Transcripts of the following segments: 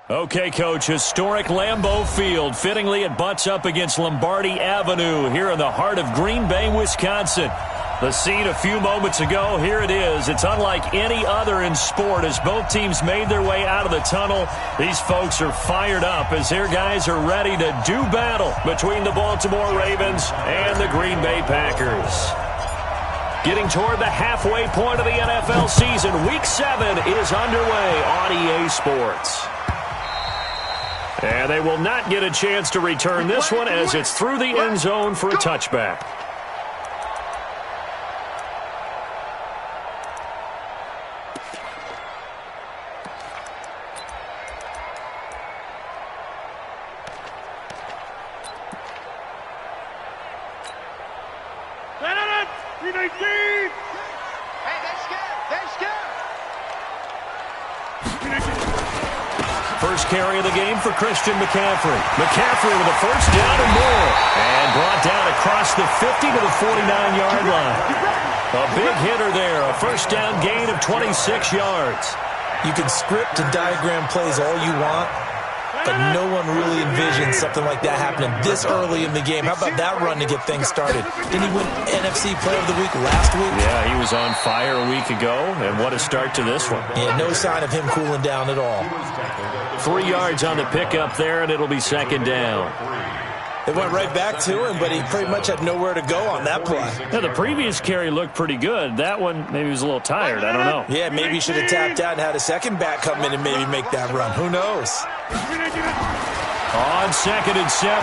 Okay, Coach, historic Lambeau Field. Fittingly, it butts up against Lombardi Avenue here in the heart of Green Bay, Wisconsin. The scene a few moments ago, here it is. It's unlike any other in sport as both teams made their way out of the tunnel. These folks are fired up as their guys are ready to do battle between the Baltimore Ravens and the Green Bay Packers. Getting toward the halfway point of the NFL season, Week 7 is underway on EA Sports. And they will not get a chance to return this one as it's through the end zone for a touchback. First carry of the game for Christian McCaffrey. McCaffrey with a first down and more. And brought down across the 50 to the 49-yard line. A big hitter there. A first down gain of 26 yards. You can script and diagram plays all you want, but no one really envisioned something like that happening this early in the game. How about that run to get things started? Didn't he win NFC Player of the Week last week? Yeah, he was on fire a week ago, and what a start to this one. Yeah, no sign of him cooling down at all. 3 yards on the pickup there, and it'll be second down. They went right back to him, but he pretty much had nowhere to go on that play. Yeah, the previous carry looked pretty good. That one, maybe he was a little tired. I don't know. Yeah, maybe he should have tapped out and had a second back come in and maybe make that run. Who knows? On 2nd and 7,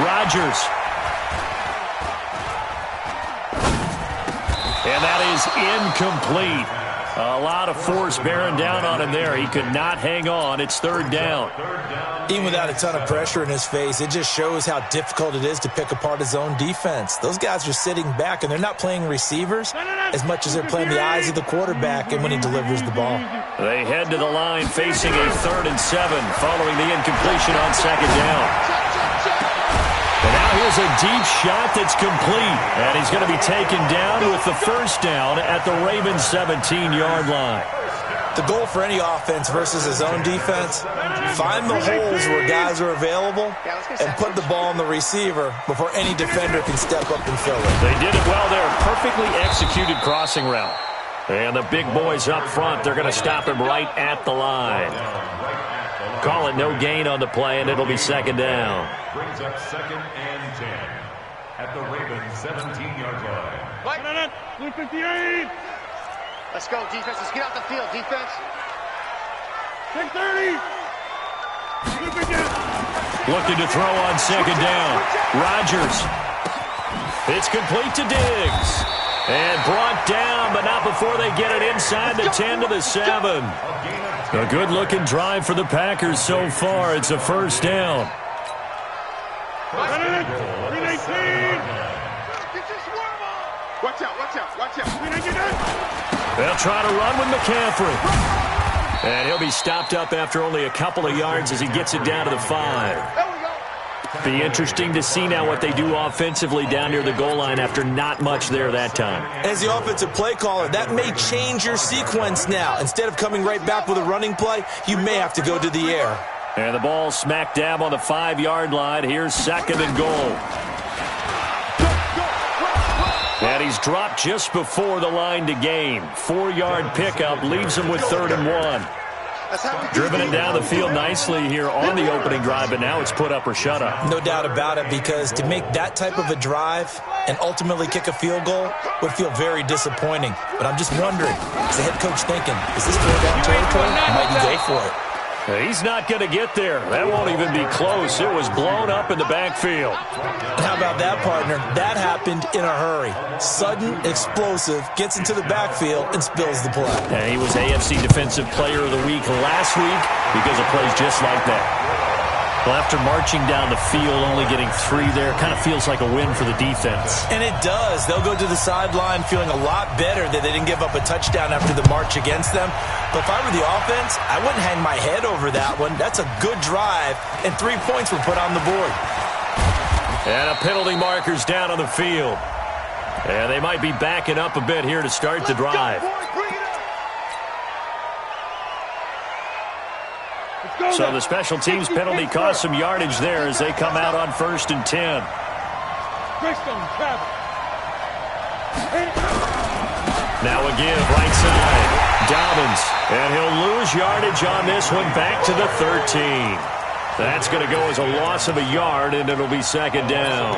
Rodgers. And that is incomplete. A lot of force bearing down on him there. He could not hang on. It's third down. Even without a ton of pressure in his face, it just shows how difficult it is to pick apart his own defense. Those guys are sitting back, and they're not playing receivers as much as they're playing the eyes of the quarterback and when he delivers the ball. They head to the line facing a 3rd and 7 following the incompletion on second down. And now here's a deep shot that's complete. And he's going to be taken down with the first down at the Ravens' 17-yard line. The goal for any offense versus his own defense, find the holes where guys are available and put the ball on the receiver before any defender can step up and fill it. They did it well there. Perfectly executed crossing route. And the big boys up front, they're going to stop him right at the line. Call it no gain on the play, and it'll be second down. Brings up 2nd and 10 at the Ravens' 17-yard line. 58. Let's go, defense. Let's get out the field, defense. 630. Looking to throw on second down. Rodgers. It's complete to Diggs. And brought down, but not before they get it inside the 10 to the 7. A good-looking drive for the Packers so far. It's a first down. Watch out, watch out, watch out. They'll try to run with McCaffrey. And he'll be stopped up after only a couple of yards as he gets it down to the 5. Be interesting to see now what they do offensively down near the goal line after not much there that time. As the offensive play caller, that may change your sequence now. Instead of coming right back with a running play, you may have to go to the air. And the ball smack dab on the 5-yard line. Here's 2nd and goal. And he's dropped just before the line to gain. 4-yard pickup leaves him with 3rd and 1. Driven it down the field nicely here on the opening drive, but now it's put up or shut up. No doubt about it, because to make that type of a drive and ultimately kick a field goal would feel very disappointing. But I'm just wondering, is the head coach thinking, is this 4-down territory? Might he go for it? He's not going to get there. That won't even be close. It was blown up in the backfield. How about that, partner? That happened in a hurry. Sudden, explosive, gets into the backfield and spills the play. And he was AFC Defensive Player of the Week last week because of plays just like that. Well, after marching down the field, only getting 3 there, kind of feels like a win for the defense. And it does. They'll go to the sideline feeling a lot better that they didn't give up a touchdown after the march against them. But if I were the offense, I wouldn't hang my head over that one. That's a good drive, and 3 points were put on the board. And a penalty marker's down on the field. And they might be backing up a bit here to start the drive. So the special teams penalty cost some yardage there as they come out on 1st and 10. Now a give, right side. Dobbins, and he'll lose yardage on this one back to the 13. That's going to go as a loss of a yard, and it'll be 2nd down.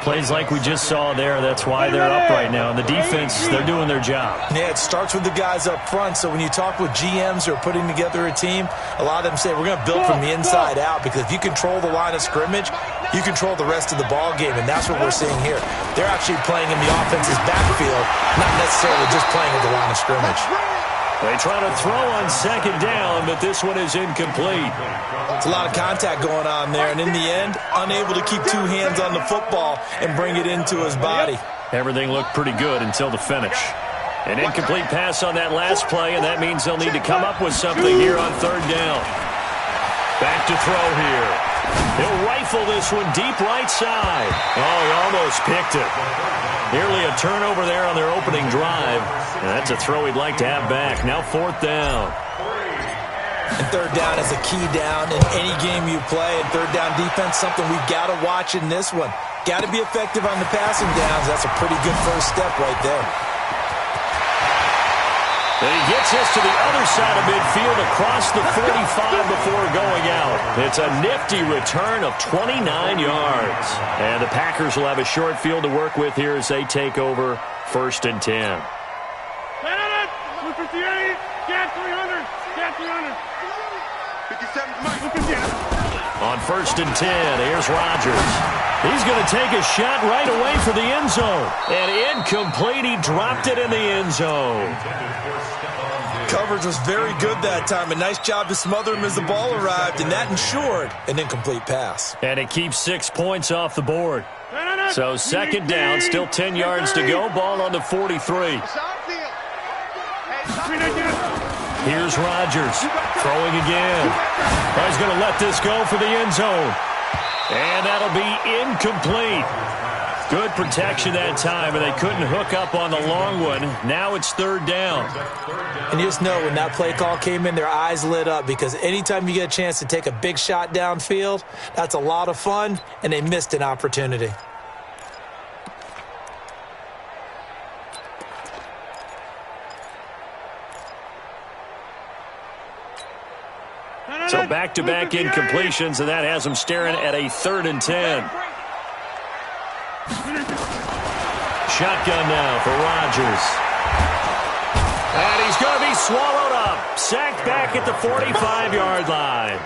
Plays like we just saw there, that's why they're up right now. And the defense, they're doing their job. Yeah, it starts with the guys up front. So when you talk with GMs who are putting together a team, a lot of them say, we're going to build from the inside out, because if you control the line of scrimmage, you control the rest of the ball game, and that's what we're seeing here. They're actually playing in the offense's backfield, not necessarily just playing at the line of scrimmage. They try to throw on 2nd down, but this one is incomplete. It's a lot of contact going on there, and in the end, unable to keep 2 hands on the football and bring it into his body. Everything looked pretty good until the finish. An incomplete pass on that last play, and that means they'll need to come up with something here on 3rd down. Back to throw here. He'll rifle this one deep right side. Oh, he almost picked it. Nearly a turnover there on their opening drive. And that's a throw he'd like to have back. Now 4th down. And 3rd down is a key down in any game you play. And 3rd down defense, something we've got to watch in this one. Got to be effective on the passing downs. That's a pretty good first step right there. And he gets us to the other side of midfield across the 45 before going out. It's a nifty return of 29 yards. And the Packers will have a short field to work with here as they take over 1st and 10. 258, get 300, get 300. 57, On 1st and 10, here's Rodgers. He's going to take a shot right away for the end zone. And incomplete, he dropped it in the end zone. Coverage was very good that time. A nice job to smother him as the ball arrived, and that ensured an incomplete pass. And it keeps 6 points off the board. So 2nd down, still 10 yards to go. Ball on the 43. Here's Rodgers throwing again. He's going to let this go for the end zone. And that'll be incomplete. Good protection that time, and they couldn't hook up on the long one. Now it's 3rd down. And you just know when that play call came in, their eyes lit up, because anytime you get a chance to take a big shot downfield, that's a lot of fun, and they missed an opportunity. So back-to-back incompletions, and that has them staring at a 3rd and 10. Shotgun now for Rodgers. And he's going to be swallowed up. Sacked back at the 45-yard line.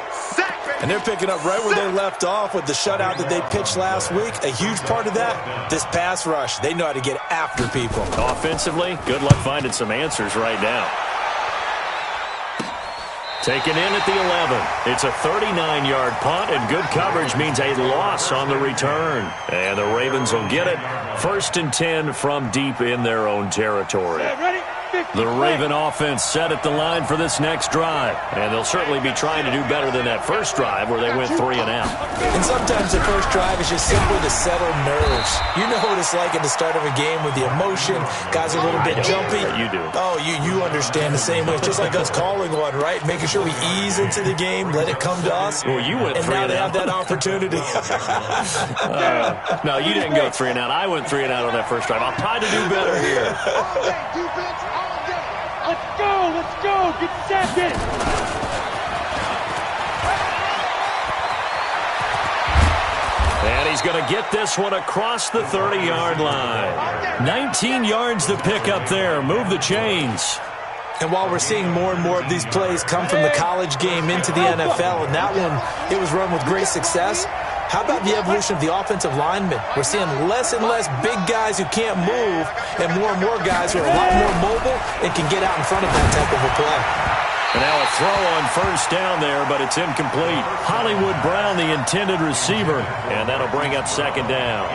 And they're picking up right where they left off with the shutout that they pitched last week. A huge part of that, this pass rush. They know how to get after people. Offensively, good luck finding some answers right now. Taken in at the 11. It's a 39-yard punt, and good coverage means a loss on the return. And the Ravens will get it. 1st and 10 from deep in their own territory. The Raven offense set at the line for this next drive. And they'll certainly be trying to do better than that first drive where they went 3 and out. And sometimes the first drive is just simply to settle nerves. You know what it's like at the start of a game with the emotion. Guys are a little bit jumpy. You do. Oh, you understand the same way. It's just like us calling one, right? Making sure we ease into the game, let it come to us. Well, you went 3 and out. And now they have that opportunity. No, you didn't go 3 and out. I went 3 and out on that first drive. I'll try to do better here. All day, defense, all day. Let's go, get second. And he's going to get this one across the 30-yard line. 19 yards to pick up there. Move the chains. And while we're seeing more and more of these plays come from the college game into the NFL, and that one, it was run with great success, how about the evolution of the offensive linemen? We're seeing less and less big guys who can't move and more guys who are a lot more mobile and can get out in front of that type of a play. And now a throw on first down there, but it's incomplete. Hollywood Brown, the intended receiver, and that'll bring up 2nd down.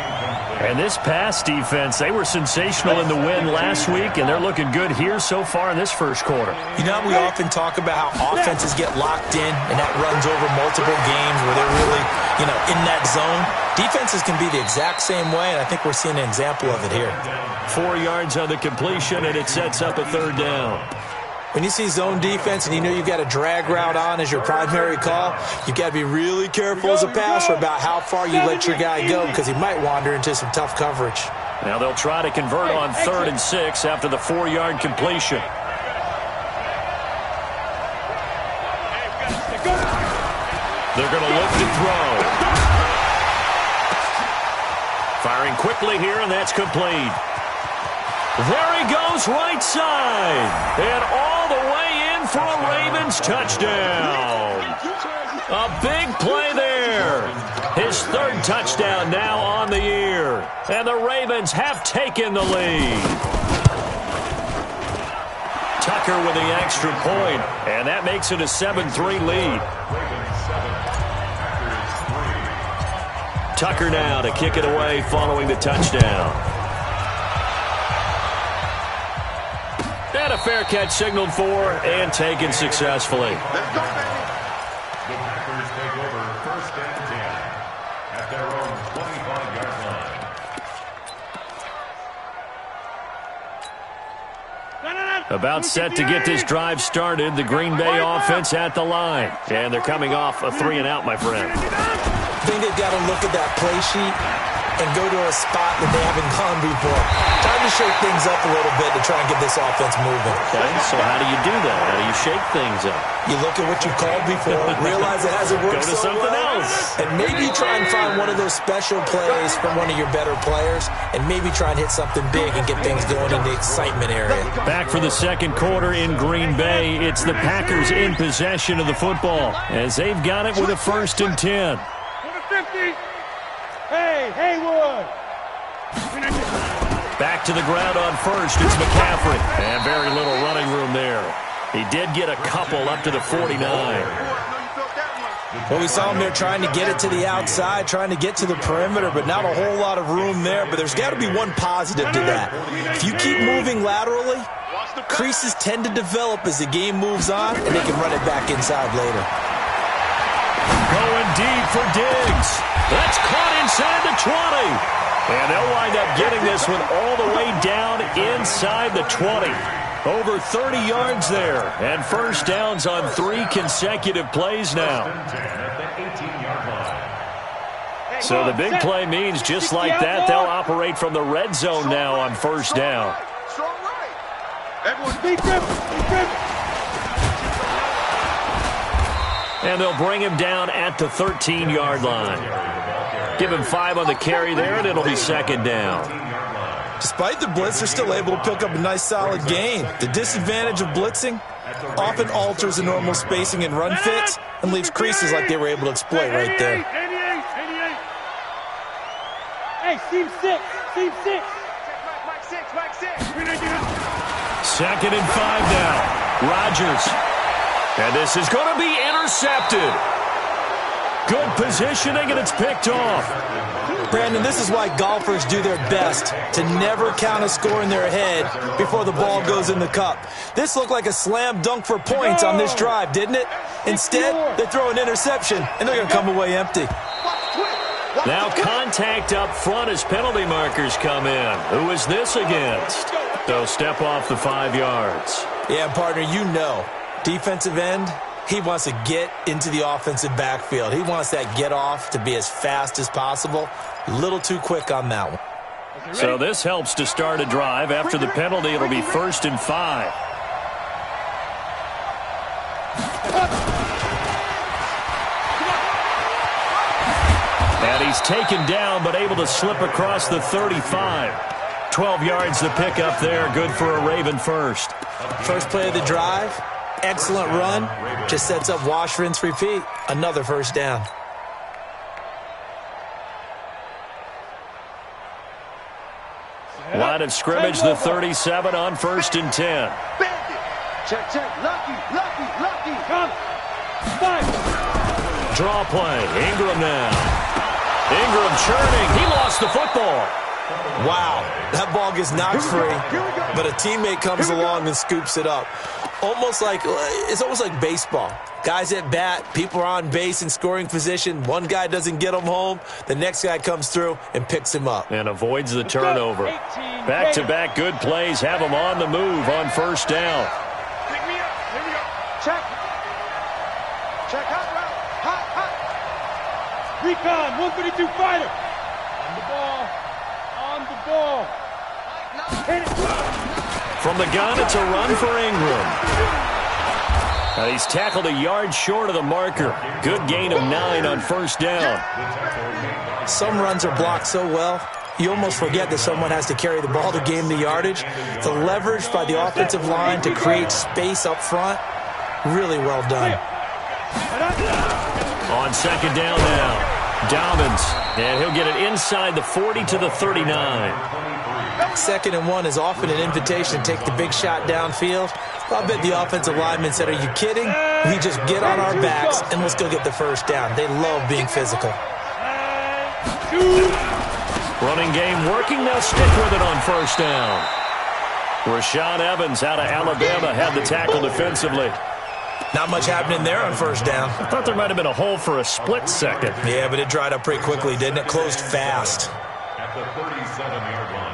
And this pass defense, they were sensational in the win last week, and they're looking good here so far in this first quarter. You know, we often talk about how offenses get locked in, and that runs over multiple games where they're really, in that zone. Defenses can be the exact same way, and I think we're seeing an example of it here. 4 yards on the completion, and it sets up a 3rd down. When you see zone defense and you know you've got a drag route on as your primary call, you've got to be really careful as a passer about how far you let your guy go because he might wander into some tough coverage. Now they'll try to convert on 3rd and 6 after the 4-yard completion. They're going to look to throw. Firing quickly here, and that's complete. There he goes, right side. And all the way in for a Ravens touchdown. A big play there. His 3rd touchdown now on the year. And the Ravens have taken the lead. Tucker with the extra point, and that makes it a 7-3 lead. Tucker now to kick it away following the touchdown. And a fair catch signaled for and taken successfully. The Packers take over 1st and 10 at their own 25-yard line. About set to get this drive started. The Green Bay offense at the line. And they're coming off a 3-and-out, my friend. I think they've got to look at that play sheet and go to a spot that they haven't gone before. Time to shake things up a little bit to try and get this offense moving. Okay, so how do you do that? How do you shake things up? You look at what you called before, realize it hasn't worked Go to so something well, else. and maybe try and find one of those special plays from one of your better players, and maybe try and hit something big and get things going in the excitement area. Back for the 2nd quarter in Green Bay. It's the Packers in possession of the football as they've got it with a 1st and 10. 50. Hey, Haywood. Back to the ground on 1st. It's McCaffrey. And very little running room there. He did get a couple up to the 49. Well, we saw him there trying to get it to the outside, trying to get to the perimeter, but not a whole lot of room there. But there's got to be one positive to that. If you keep moving laterally, creases tend to develop as the game moves on, and they can run it back inside later. Going deep for Diggs. That's caught inside the 20. And they'll wind up getting this one all the way down inside the 20. Over 30 yards there. And 1st downs on 3 consecutive plays now. So the big play means just like that, they'll operate from the red zone now on 1st down. And they'll bring him down at the 13-yard line. Give him 5 on the carry there, and it'll be 2nd down. Despite the blitz, they're still able to pick up a nice solid gain. The disadvantage of blitzing often alters the normal spacing and run fits and leaves creases like they were able to exploit right there. Hey, seam 6. 2nd and 5 now. Rodgers. And this is going to be intercepted. Good positioning, and it's picked off. Brandon, this is why golfers do their best to never count a score in their head before the ball goes in the cup. This looked like a slam dunk for points on this drive, didn't it? Instead, they throw an interception, and they're going to come away empty. Now contact up front as penalty markers come in. Who is this against? They'll step off the 5 yards. Yeah, partner, you know. Defensive end, he wants to get into the offensive backfield. He wants that get off to be as fast as possible. A little too quick on that one. So this helps to start a drive. After the penalty, it'll be 1st and 5. And he's taken down, but able to slip across the 35. 12 yards to pick up there. Good for a Raven first. First play of the drive. Excellent run. Just sets up wash, rinse, repeat. Another 1st down. Line of scrimmage, the 37 on 1st and 10. Check. Lucky. Come. 5. Draw play. Ingram now. Ingram churning. He lost the football. Wow. That ball gets knocked free, but a teammate comes along and scoops it up. It's almost like baseball. Guys at bat, people are on base in scoring position. One guy doesn't get him home. The next guy comes through and picks him up. And avoids the turnover. Back-to-back good plays have him on the move on 1st down. Recon, 132 fighter. On the ball. On the ball. Hit it. From the gun, it's a run for Ingram. Now he's tackled a yard short of the marker. Good gain of 9 on first down. Some runs are blocked so well, you almost forget that someone has to carry the ball to gain the yardage. The leverage by the offensive line to create space up front, really well done. On second down now, Dobbins, and he'll get it inside the 40 to the 39. 2nd and 1 is often an invitation to take the big shot downfield. I bet the offensive lineman said, are you kidding? We just get on our backs and let's go get the first down. They love being physical. Running game working. They'll stick with it on first down. Rashaan Evans out of Alabama had the tackle defensively. Not much happening there on first down. I thought there might have been a hole for a split second. Yeah, but it dried up pretty quickly, didn't it? Closed fast. At the 37-yard line.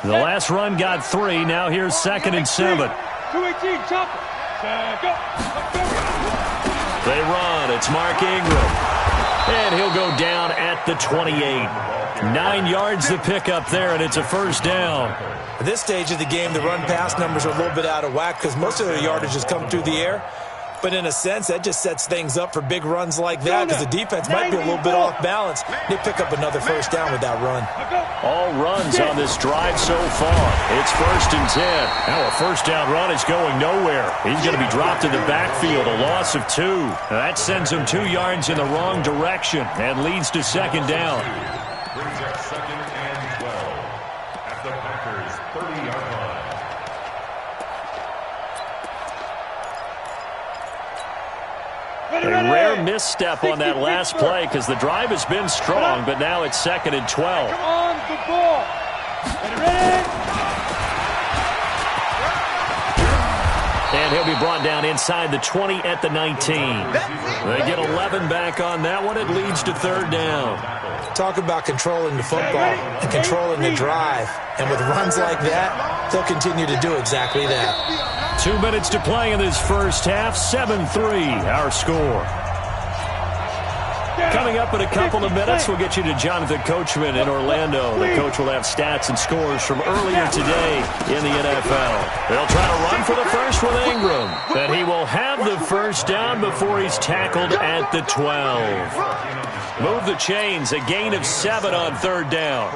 The last run got 3. Now here's 2nd and 7. 218, chopper. Go. They run. It's Mark Ingram. And he'll go down at the 28. 9 yards to pick up there, and it's a first down. At this stage of the game, the run-pass numbers are a little bit out of whack because most of their yardage has come through the air. But in a sense, that just sets things up for big runs like that because the defense might be a little bit off balance. They pick up another first down with that run. All runs on this drive so far. It's 1st and 10. Now a first down run is going nowhere. He's going to be dropped in the backfield, a loss of 2. That sends him 2 yards in the wrong direction and leads to 2nd down. Brings up 2nd and 12 at the Packers' 30-yard line. A rare misstep on that last play because the drive has been strong, but now it's 2nd and 12. On the ball. Ready? And he'll be brought down inside the 20 at the 19. They get 11 back on that one. It leads to 3rd down. Talk about controlling the football and controlling the drive. And with runs like that, they'll continue to do exactly that. 2 minutes to play in this first half. 7-3, our score. Coming up in a couple of minutes, we'll get you to Jonathan Coachman in Orlando. The coach will have stats and scores from earlier today in the NFL. They'll try to run for the first with Ingram. And he will have the first down before he's tackled at the 12. Move the chains, a gain of 7 on 3rd down.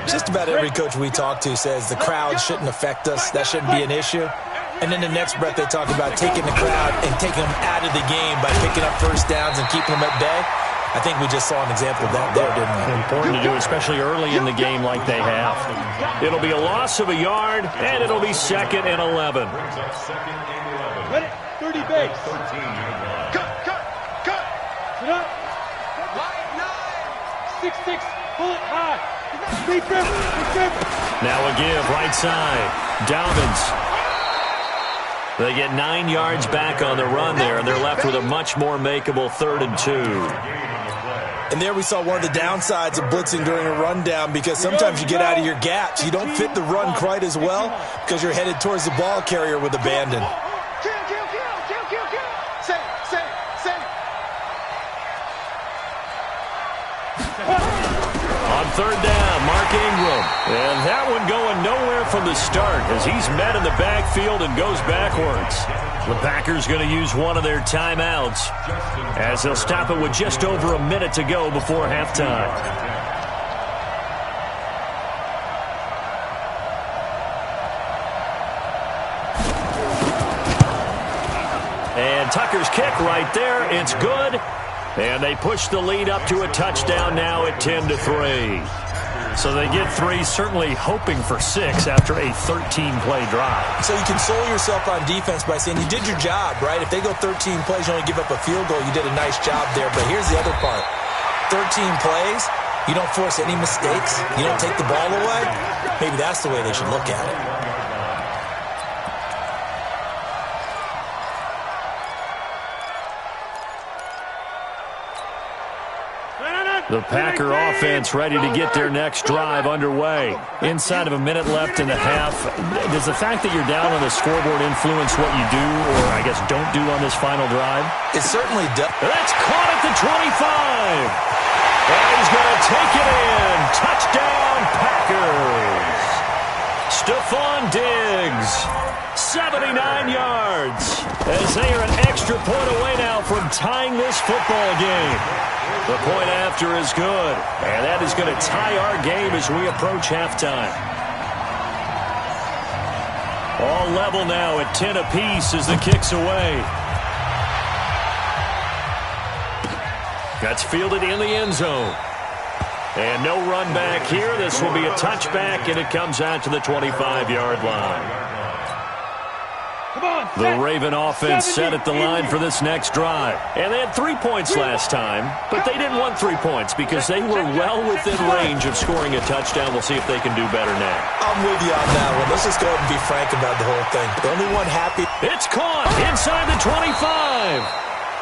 Just about every coach we talk to says the crowd shouldn't affect us. That shouldn't be an issue. And in the next breath, they talk about taking the crowd and taking them out of the game by picking up first downs and keeping them at bay. I think we just saw an example of that there, didn't we? Important to do, especially early in the game like they have. It'll be a loss of a yard, and it'll be 2nd and 11. Ready? 30 base. Cut. Sit up. 6-6. Pull it high. Now a give, right side. Dobbins. They get 9 yards back on the run there, and they're left with a much more makeable 3rd and 2. And there we saw one of the downsides of blitzing during a rundown because sometimes you get out of your gaps. You don't fit the run quite as well because you're headed towards the ball carrier with abandon. On 3rd down, Mark Ingram. And that one going nowhere from the start as he's met in the backfield and goes backwards. The Packers going to use one of their timeouts as they'll stop it with just over a minute to go before halftime. And Tucker's kick right there. It's good. And they push the lead up to a touchdown now at 10-3. So they get 3, certainly hoping for 6 after a 13-play drive. So you console yourself on defense by saying you did your job, right? If they go 13 plays, you only give up a field goal, you did a nice job there. But here's the other part. 13 plays, you don't force any mistakes, you don't take the ball away. Maybe that's the way they should look at it. The Packer offense ready to get their next drive underway. Inside of a minute left in the half, does the fact that you're down on the scoreboard influence what you do, or I guess don't do on this final drive? It certainly does. That's caught at the 25. And he's going to take it in. Touchdown, Packers. Stephon Diggs, 79 yards, as they are an extra point away now from tying this football game. The point after is good, and that is going to tie our game as we approach halftime. All level now at 10 apiece as the kick's away. That's fielded in the end zone. And no run back here. This will be a touchback, and it comes out to the 25-yard line. The Raven offense set at the line for this next drive. And they had 3 points last time, but they didn't want 3 points because they were well within range of scoring a touchdown. We'll see if they can do better now. I'm with you on that one. Let's just go ahead and be frank about the whole thing. The only one happy. It's caught inside the 25.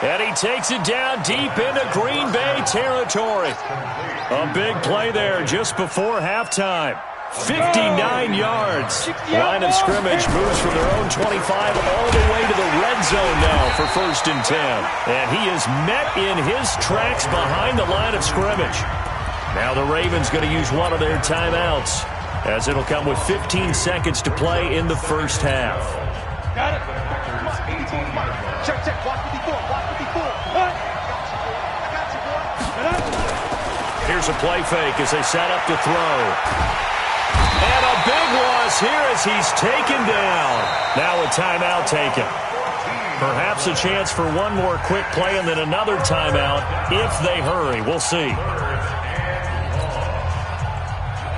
And he takes it down deep into Green Bay territory. A big play there just before halftime. 59 yards. Line of scrimmage moves from their own 25 all the way to the red zone now for 1st and 10. And he is met in his tracks behind the line of scrimmage. Now the Ravens going to use one of their timeouts, as it'll come with 15 seconds to play in the first half. Got it. Check, check. Watch 54. Watch 54. I got you, boy. Here's a play fake as they set up to throw. And a big loss here as he's taken down. Now a timeout taken. Perhaps a chance for one more quick play and then another timeout if they hurry. We'll see.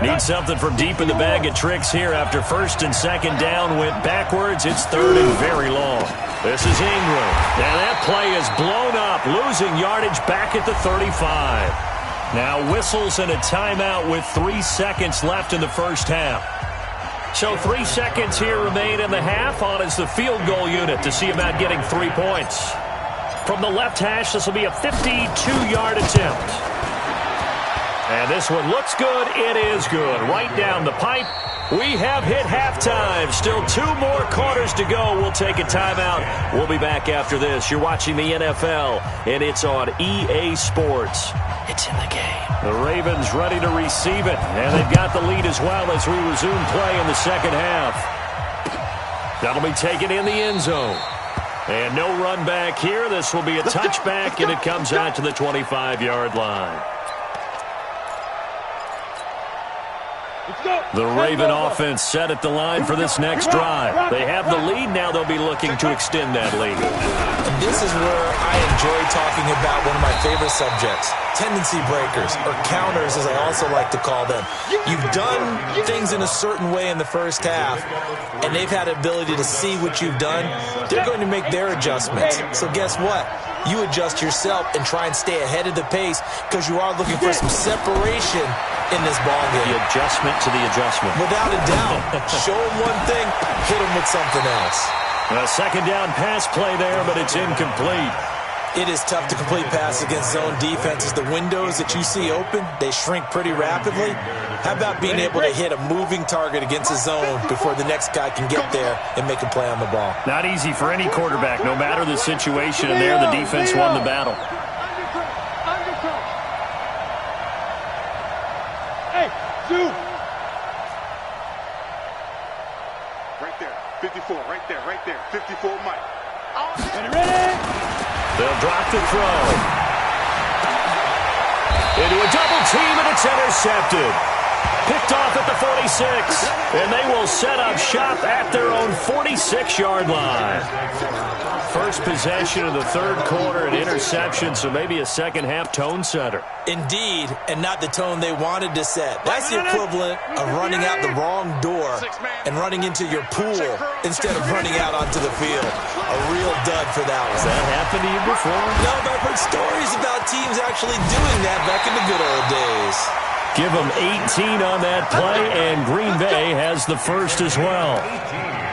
Need something from deep in the bag of tricks here after 1st and 2nd down went backwards. It's 3rd and very long. This is Ingram. And that play is blown up, losing yardage back at the 35. Now whistles and a timeout with 3 seconds left in the first half. So 3 seconds here remain in the half. On is the field goal unit to see about getting 3 points. From the left hash, this will be a 52-yard attempt. And this one looks good. It is good. Right down the pipe. We have hit halftime. Still 2 more quarters to go. We'll take a timeout. We'll be back after this. You're watching the NFL, and it's on EA Sports. It's in the game. The Ravens ready to receive it, and they've got the lead as well as we resume play in the second half. That'll be taken in the end zone. And no run back here. This will be a touchback, and it comes out to the 25-yard line. The Raven offense set at the line for this next drive. They have the lead. Now they'll be looking to extend that lead. This is where I enjoy talking about one of my favorite subjects, tendency breakers, or counters as I also like to call them. You've done things in a certain way in the first half, and they've had the ability to see what you've done. They're going to make their adjustments. So guess what? You adjust yourself and try and stay ahead of the pace because you are looking for some separation in this ball game. The adjustment to the adjustment. Without a doubt. Show them one thing, hit them with something else. A second down pass play there, but it's incomplete. It is tough to complete passes against zone defenses. The windows that you see open, they shrink pretty rapidly. How about being able to hit a moving target against a zone before the next guy can get there and make a play on the ball? Not easy for any quarterback, no matter the situation, and there the defense won the battle. Hey, Sue! Right there, 54, right there, right there. 54, Mike. Ready? They'll drop the throw. Into a double team, and it's intercepted. Picked off at the 46, and they will set up shop at their own 46-yard line. First possession of the third quarter, an interception, so maybe a second-half tone setter. Indeed, and not the tone they wanted to set. That's the equivalent of running out the wrong door and running into your pool instead of running out onto the field. A real dud for that one. Has that happened to you before? No, but I've heard stories about teams actually doing that back in the good old days. Give them 18 on that play, and Green Bay has the first as well.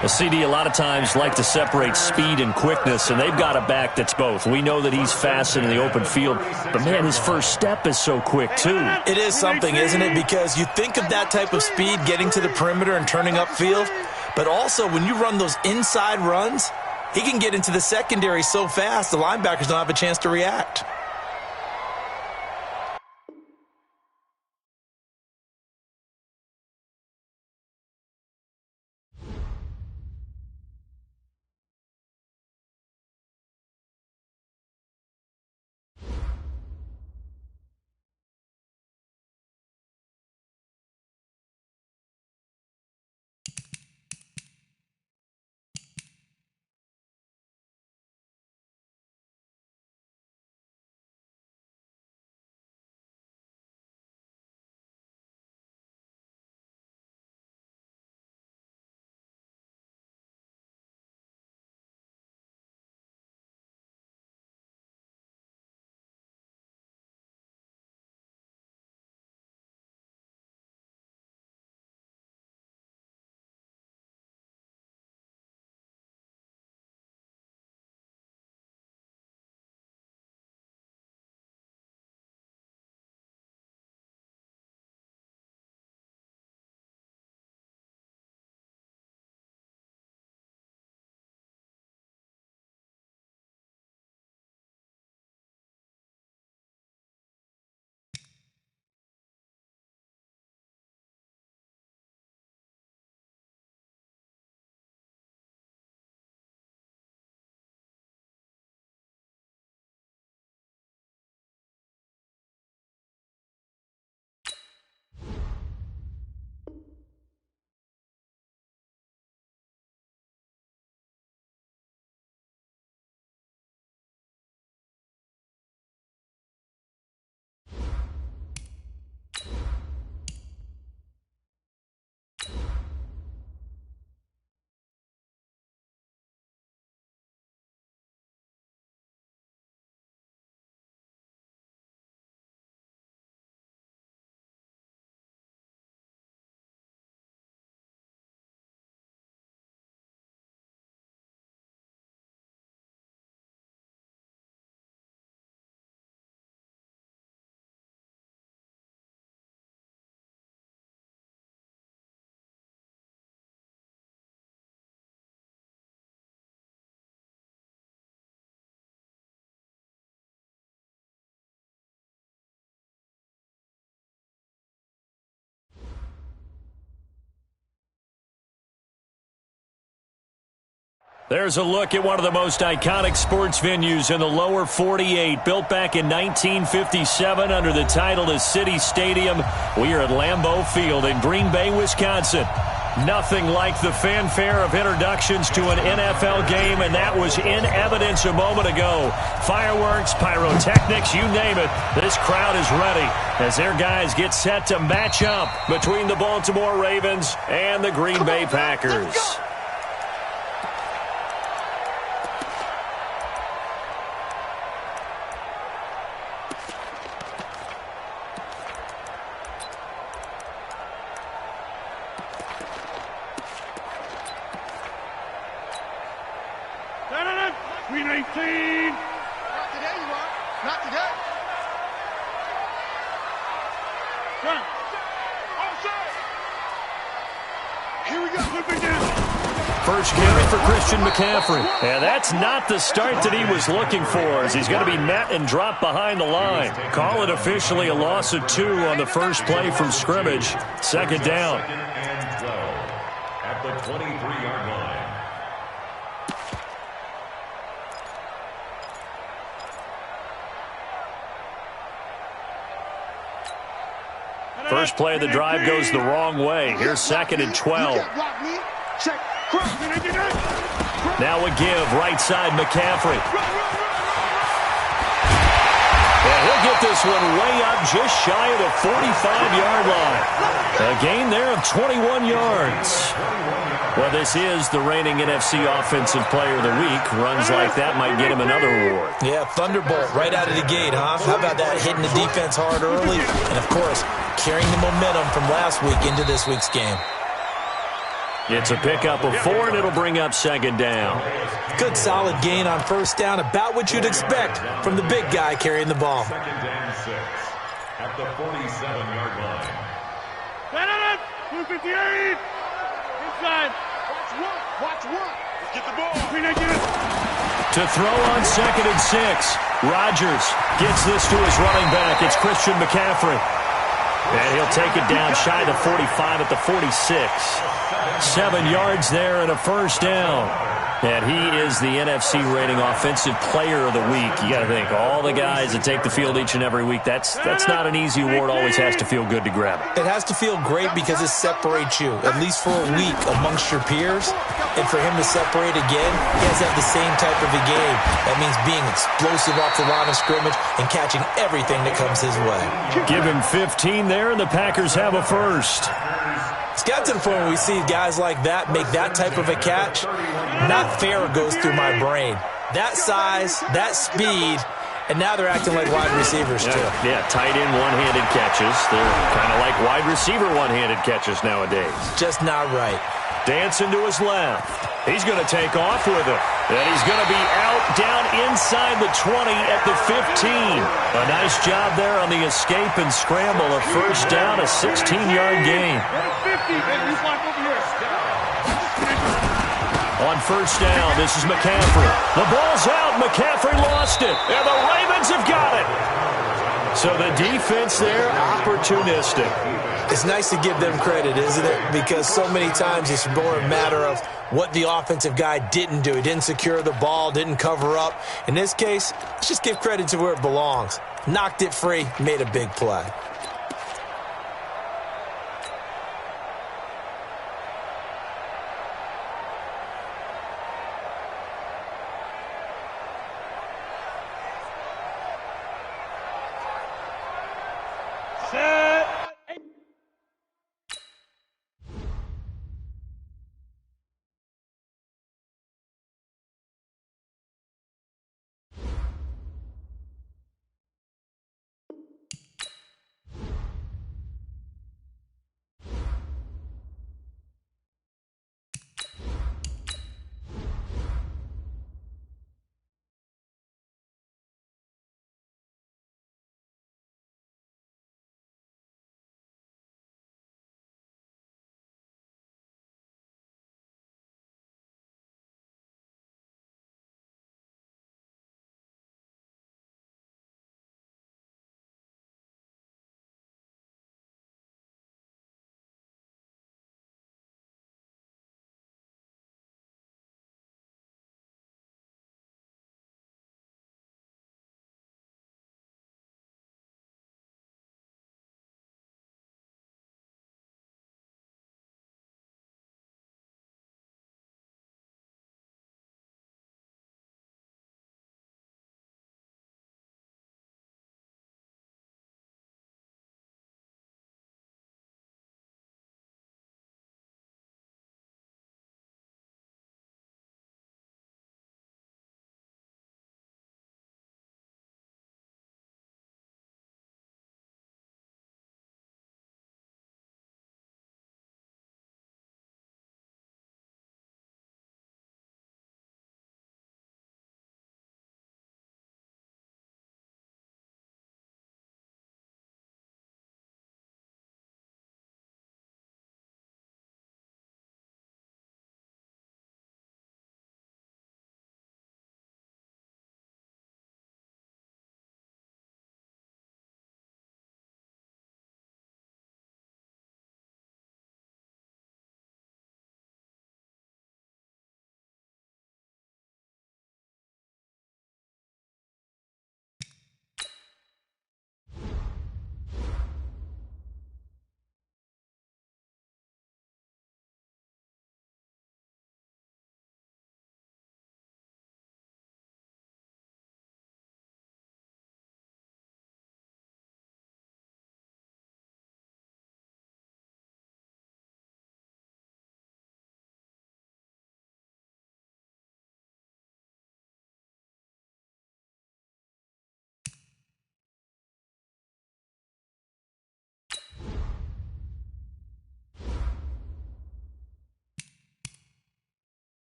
Well, CD, a lot of times like to separate speed and quickness, and they've got a back that's both. We know that he's fast in the open field, but, man, his first step is so quick, too. It is something, isn't it? Because you think of that type of speed getting to the perimeter and turning upfield, but also when you run those inside runs, he can get into the secondary so fast the linebackers don't have a chance to react. There's a look at one of the most iconic sports venues in the lower 48, built back in 1957 under the title of City Stadium. We are at Lambeau Field in Green Bay, Wisconsin. Nothing like the fanfare of introductions to an NFL game, and that was in evidence a moment ago. Fireworks, pyrotechnics, you name it. This crowd is ready as their guys get set to match up between the Baltimore Ravens and the Green Bay Packers. Green 18. Not today, you are. Not today. Turn. Offside. Here we go. Flip it down. First carry for Christian McCaffrey. And that's not the start that he was looking for, as he's going to be met and dropped behind the line. Call it officially a loss of 2 on the first play from scrimmage. Second down. Second and 12 at the 23-yard line. First play of the drive goes the wrong way. Here's second and 12. Now a give, right side McCaffrey. And he'll get this one way up just shy of the 45-yard line. A gain there of 21 yards. Well, this is the reigning NFC Offensive Player of the Week. Runs like that might get him another award. Yeah, thunderbolt right out of the gate, huh? How about that, hitting the defense hard early? And, of course, carrying the momentum from last week into this week's game. It's a pickup of 4, and it'll bring up second down. Good solid gain on first down, about what you'd expect from the big guy carrying the ball. Second and 6 at the 47-yard line. 258. Inside. Watch work. Let's get the ball. To throw on second and 6. Rodgers gets this to his running back. It's Christian McCaffrey. And he'll take it down shy of 45 at the 46. 7 yards there and a first down. And he is the NFC rating offensive player of the week. You got to think, all the guys that take the field each and every week, that's not an easy award. Always has to feel good to grab it. It has to feel great because it separates you, at least for a week, amongst your peers. And for him to separate again, he has to have the same type of a game. That means being explosive off the line of scrimmage and catching everything that comes his way. Give him 15 there, and the Packers have a first. It's got to the point where we see guys like that make that type of a catch. Not fair goes through my brain. That size, that speed, and now they're acting like wide receivers too. Yeah, tight end one-handed catches. They're kind of like wide receiver one-handed catches nowadays. Just not right. Dancing to his left. He's going to take off with it. And he's going to be out down inside the 20 at the 15. A nice job there on the escape and scramble. A first down, a 16-yard gain. On first down, this is McCaffrey. The ball's out. McCaffrey lost it. And the Ravens have got it. So the defense there, opportunistic. It's nice to give them credit, isn't it? Because so many times it's more a matter of what the offensive guy didn't do. He didn't secure the ball, didn't cover up. In this case, let's just give credit to where it belongs. Knocked it free, made a big play. Set.